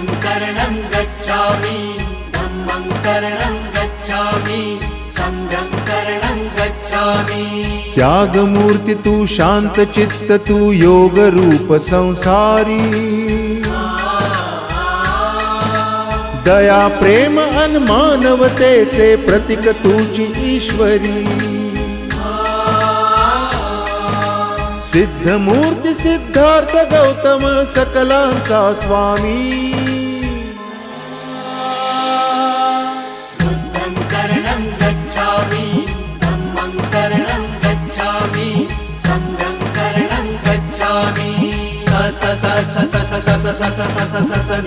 शरणं गच्छामि धम्मं शरणं गच्छामि संघं शरणं गच्छामि। त्यागमूर्ती तू शांत चित्त तू योग रूप संसारी दया प्रेम अन मानवतेचे प्रतीक तुझी ईश्वरी सिद्धमूर्ती सिद्धार्थ गौतम सकलांचा स्वामी बुद्धं शरणं गच्छामि धम्मं शरणं गच्छामि संघं शरणं गच्छामि। स स स स स स स स स स स स स